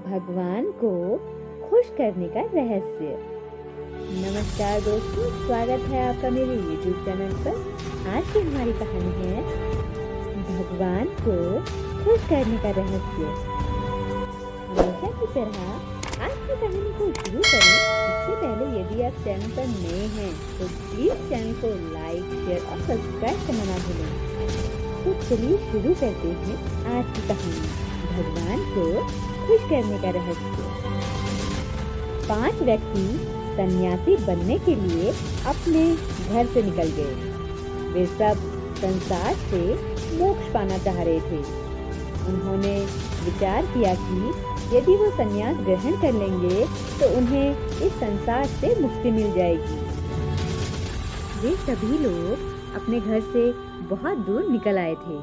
भगवान को खुश करने का रहस्य। नमस्कार दोस्तों, स्वागत है आपका मेरे YouTube चैनल पर। आज की हमारी कहानी है भगवान को खुश करने का रहस्य। हमेशा की तरह आज की कहानी को शुरू करें इससे पहले यदि आप चैनल पर नए हैं तो प्लीज चैनल को लाइक, शेयर और सब्सक्राइब करना ना भूलें। तो चलिए शुरू करते हैं आज की कहानी, भगवान को खुश करने का रहस्य। 5 व्यक्ति सन्यासी बनने के लिए अपने घर से निकल गए। वे सब संसार से मोक्ष पाना चाह रहे थे। उन्होंने विचार किया कि यदि वो सन्यास ग्रहण कर लेंगे तो उन्हें इस संसार से मुक्ति मिल जाएगी। वे सभी लोग अपने घर से बहुत दूर निकल आए थे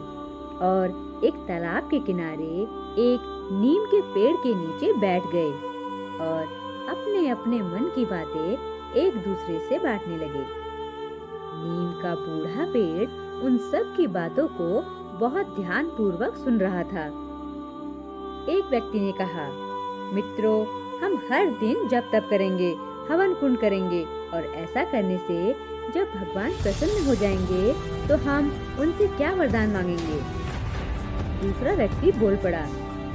और एक तालाब के किनारे एक नीम के पेड़ के नीचे बैठ गए और अपने अपने मन की बातें एक दूसरे से बांटने लगे। नीम का बूढ़ा पेड़ उन सब की बातों को बहुत ध्यान पूर्वक सुन रहा था। एक व्यक्ति ने कहा, मित्रों, हम हर दिन जप तप करेंगे, हवन कुंड करेंगे और ऐसा करने से जब भगवान प्रसन्न हो जाएंगे तो हम उनसे क्या वरदान मांगेंगे। दूसरा व्यक्ति बोल पड़ा,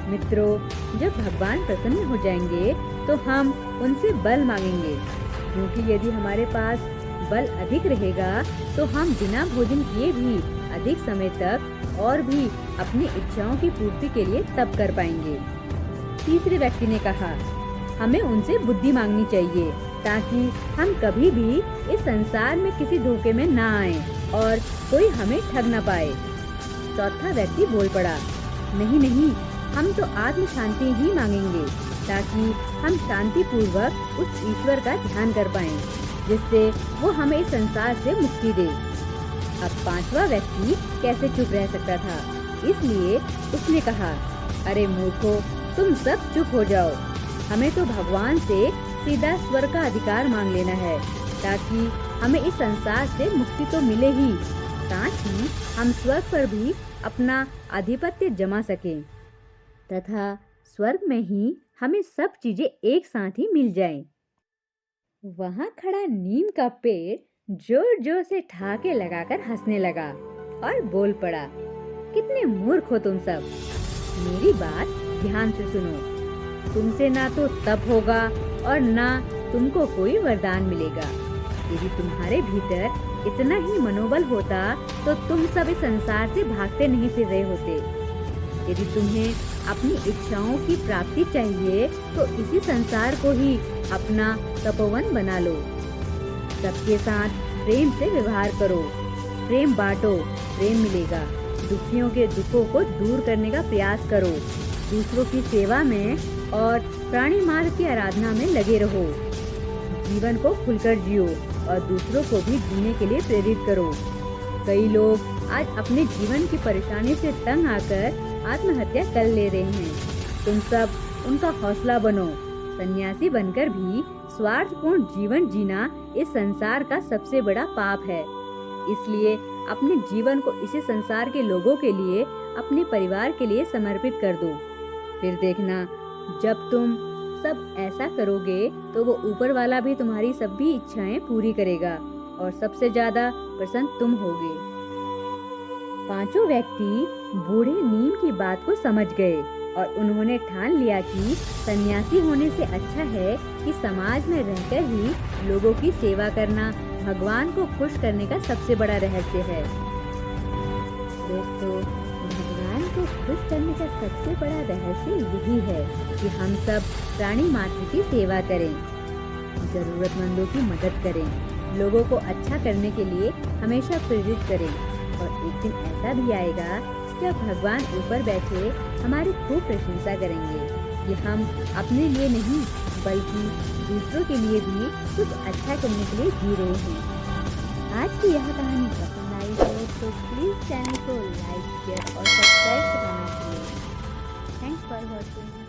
मित्रों, जब भगवान प्रसन्न हो जाएंगे तो हम उनसे बल मांगेंगे, क्योंकि यदि हमारे पास बल अधिक रहेगा तो हम बिना भोजन किए भी अधिक समय तक और भी अपनी इच्छाओं की पूर्ति के लिए तप कर पाएंगे। तीसरे व्यक्ति ने कहा, हमें उनसे बुद्धि मांगनी चाहिए ताकि हम कभी भी इस संसार में किसी धोखे में ना आए और कोई हमें ठग न पाए। चौथा व्यक्ति बोल पड़ा, नहीं नहीं, हम तो आत्म शांति ही मांगेंगे ताकि हम शांति पूर्वक उस ईश्वर का ध्यान कर पाएं, जिससे वो हमें इस संसार से मुक्ति दे। अब 5वां व्यक्ति कैसे चुप रह सकता था, इसलिए उसने कहा, अरे मूर्खों, तुम सब चुप हो जाओ। हमें तो भगवान से सीधा स्वर्ग का अधिकार मांग लेना है ताकि हमें इस संसार से मुक्ति तो मिले ही, साथ ही हम स्वर्ग पर भी अपना आधिपत्य जमा सकें तथा स्वर्ग में ही हमें सब चीजें एक साथ ही मिल जाएं। वहाँ खड़ा नीम का पेड़ जोर जोर से ठहाके लगाकर हंसने लगा और बोल पड़ा, कितने मूर्ख हो तुम सब। मेरी बात ध्यान से सुनो। तुमसे ना तो तप होगा और ना तुमको कोई वरदान मिलेगा। यदि तुम्हारे भीतर इतना ही मनोबल होता तो तुम सब इस संसार से भागते नहीं फिर रहे होते। यदि तुम्हें अपनी इच्छाओं की प्राप्ति चाहिए तो इसी संसार को ही अपना तपोवन बना लो। सबके साथ प्रेम से व्यवहार करो, प्रेम बांटो, प्रेम मिलेगा। दुखियों के दुखों को दूर करने का प्रयास करो। दूसरों की सेवा में और प्राणी मार्ग की आराधना में लगे रहो। जीवन को खुलकर जियो और दूसरों को भी जीने के लिए प्रेरित करो। कई लोग आज अपने जीवन की परेशानी से तंग आकर आत्महत्या कर ले रहे हैं। तुम सब उनका हौसला बनो। सन्यासी बनकर भी स्वार्थपूर्ण जीवन जीना इस संसार का सबसे बड़ा पाप है। इसलिए अपने जीवन को इसी संसार के लोगों के लिए, अपने परिवार के लिए समर्पित कर दो। फिर देखना, जब तुम सब ऐसा करोगे तो वो ऊपर वाला भी तुम्हारी सभी इच्छाएं पूरी करेगा और सबसे ज्यादा प्रसन्न तुम होगे। 5 व्यक्ति बूढ़े नीम की बात को समझ गए और उन्होंने ठान लिया कि सन्यासी होने से अच्छा है कि समाज में रहकर ही लोगों की सेवा करना भगवान को खुश करने का सबसे बड़ा रहस्य है। दोस्तों, भगवान को खुश करने का सबसे बड़ा रहस्य यही है कि हम सब प्राणी मात्र की सेवा करें, जरूरतमंदों की मदद करें, लोगों को अच्छा करने के लिए हमेशा प्रेरित करें। और एक दिन ऐसा भी आएगा जब भगवान ऊपर बैठे हमारी खूब प्रशंसा करेंगे कि हम अपने लिए नहीं बल्कि दूसरों के लिए भी कुछ अच्छा करने के लिए जी रहे हैं। आज की यह कहानी पसंद आई हो तो प्लीज चैनल को लाइक, शेयर और सब्सक्राइब करना चाहिए। Thanks for watching.